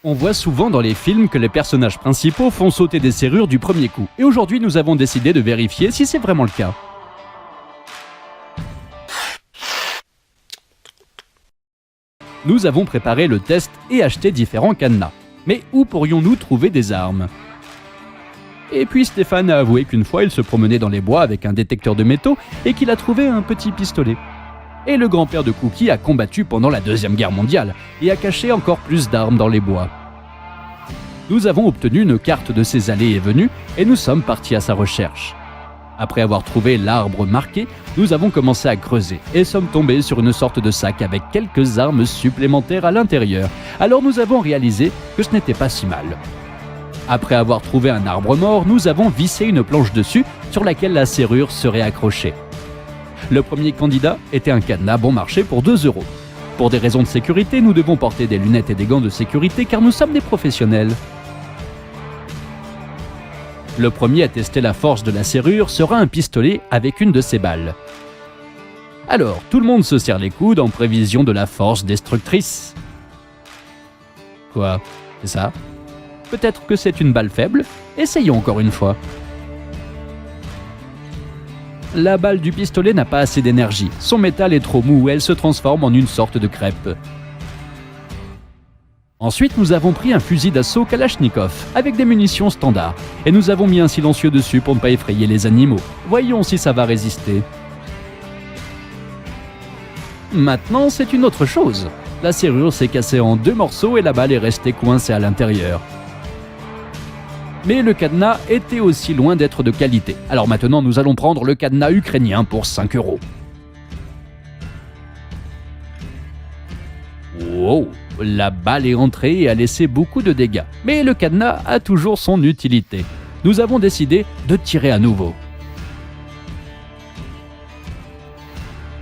On voit souvent dans les films que les personnages principaux font sauter des serrures du premier coup. Et aujourd'hui, nous avons décidé de vérifier si c'est vraiment le cas. Nous avons préparé le test et acheté différents cadenas. Mais où pourrions-nous trouver des armes ? Et puis Stéphane a avoué qu'une fois, il se promenait dans les bois avec un détecteur de métaux et qu'il a trouvé un petit pistolet. Et le grand-père de Cookie a combattu pendant la Deuxième Guerre mondiale et a caché encore plus d'armes dans les bois. Nous avons obtenu une carte de ses allées et venues et nous sommes partis à sa recherche. Après avoir trouvé l'arbre marqué, nous avons commencé à creuser et sommes tombés sur une sorte de sac avec quelques armes supplémentaires à l'intérieur. Alors nous avons réalisé que ce n'était pas si mal. Après avoir trouvé un arbre mort, nous avons vissé une planche dessus sur laquelle la serrure serait accrochée. Le premier candidat était un cadenas bon marché pour 2 €. Pour des raisons de sécurité, nous devons porter des lunettes et des gants de sécurité car nous sommes des professionnels. Le premier à tester la force de la serrure sera un pistolet avec une de ses balles. Alors, tout le monde se serre les coudes en prévision de la force destructrice. Quoi ? C'est ça ? Peut-être que c'est une balle faible ? Essayons encore une fois. La balle du pistolet n'a pas assez d'énergie. Son métal est trop mou et elle se transforme en une sorte de crêpe. Ensuite, nous avons pris un fusil d'assaut Kalachnikov avec des munitions standards et nous avons mis un silencieux dessus pour ne pas effrayer les animaux. Voyons si ça va résister. Maintenant, c'est une autre chose. La serrure s'est cassée en 2 morceaux et la balle est restée coincée à l'intérieur. Mais le cadenas était aussi loin d'être de qualité. Alors maintenant, nous allons prendre le cadenas ukrainien pour 5 €. Wow, la balle est entrée et a laissé beaucoup de dégâts. Mais le cadenas a toujours son utilité. Nous avons décidé de tirer à nouveau.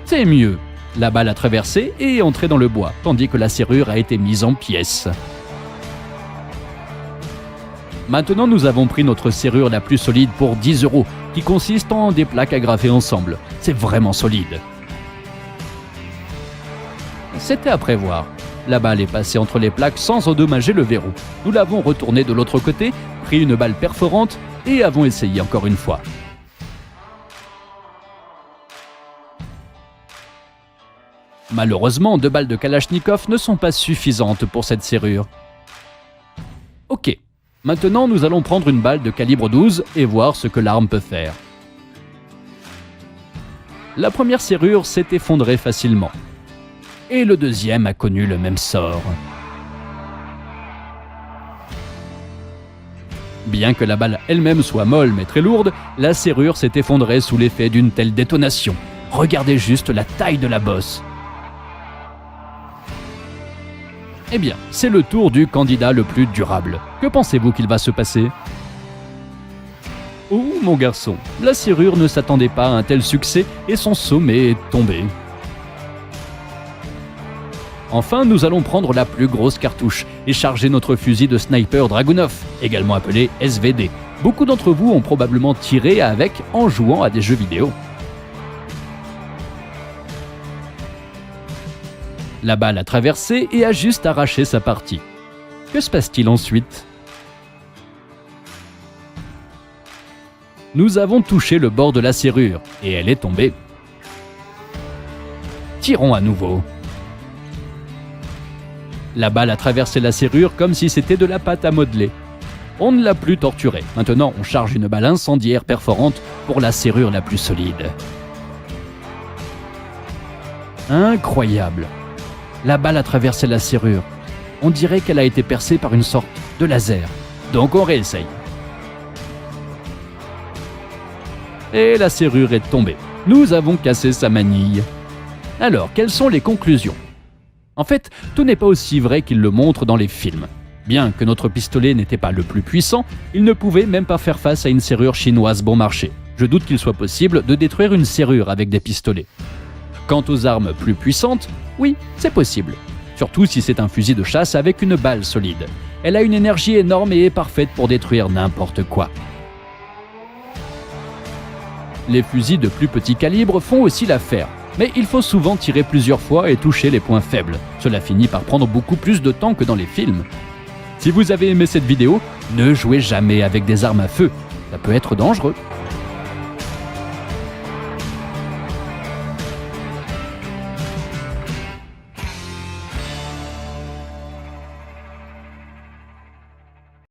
C'est mieux. La balle a traversé et est entrée dans le bois, tandis que la serrure a été mise en pièces. Maintenant, nous avons pris notre serrure la plus solide pour 10 €, qui consiste en des plaques agrafées ensemble. C'est vraiment solide. C'était à prévoir. La balle est passée entre les plaques sans endommager le verrou. Nous l'avons retourné de l'autre côté, pris une balle perforante et avons essayé encore une fois. Malheureusement, 2 balles de Kalachnikov ne sont pas suffisantes pour cette serrure. Ok. Maintenant, nous allons prendre une balle de calibre 12 et voir ce que l'arme peut faire. La première serrure s'est effondrée facilement. Et le deuxième a connu le même sort. Bien que la balle elle-même soit molle mais très lourde, la serrure s'est effondrée sous l'effet d'une telle détonation. Regardez juste la taille de la bosse. Eh bien, c'est le tour du candidat le plus durable. Que pensez-vous qu'il va se passer ? Oh, mon garçon, la serrure ne s'attendait pas à un tel succès et son sommet est tombé. Enfin, nous allons prendre la plus grosse cartouche et charger notre fusil de sniper Dragunov, également appelé SVD. Beaucoup d'entre vous ont probablement tiré avec en jouant à des jeux vidéo. La balle a traversé et a juste arraché sa partie. Que se passe-t-il ensuite ? Nous avons touché le bord de la serrure et elle est tombée. Tirons à nouveau. La balle a traversé la serrure comme si c'était de la pâte à modeler. On ne l'a plus torturée. Maintenant, on charge une balle incendiaire perforante pour la serrure la plus solide. Incroyable! La balle a traversé la serrure. On dirait qu'elle a été percée par une sorte de laser. Donc on réessaye. Et la serrure est tombée. Nous avons cassé sa manille. Alors, quelles sont les conclusions ? En fait, tout n'est pas aussi vrai qu'il le montre dans les films. Bien que notre pistolet n'était pas le plus puissant, il ne pouvait même pas faire face à une serrure chinoise bon marché. Je doute qu'il soit possible de détruire une serrure avec des pistolets. Quant aux armes plus puissantes, oui, c'est possible. Surtout si c'est un fusil de chasse avec une balle solide. Elle a une énergie énorme et est parfaite pour détruire n'importe quoi. Les fusils de plus petit calibre font aussi l'affaire, mais il faut souvent tirer plusieurs fois et toucher les points faibles. Cela finit par prendre beaucoup plus de temps que dans les films. Si vous avez aimé cette vidéo, ne jouez jamais avec des armes à feu. Ça peut être dangereux.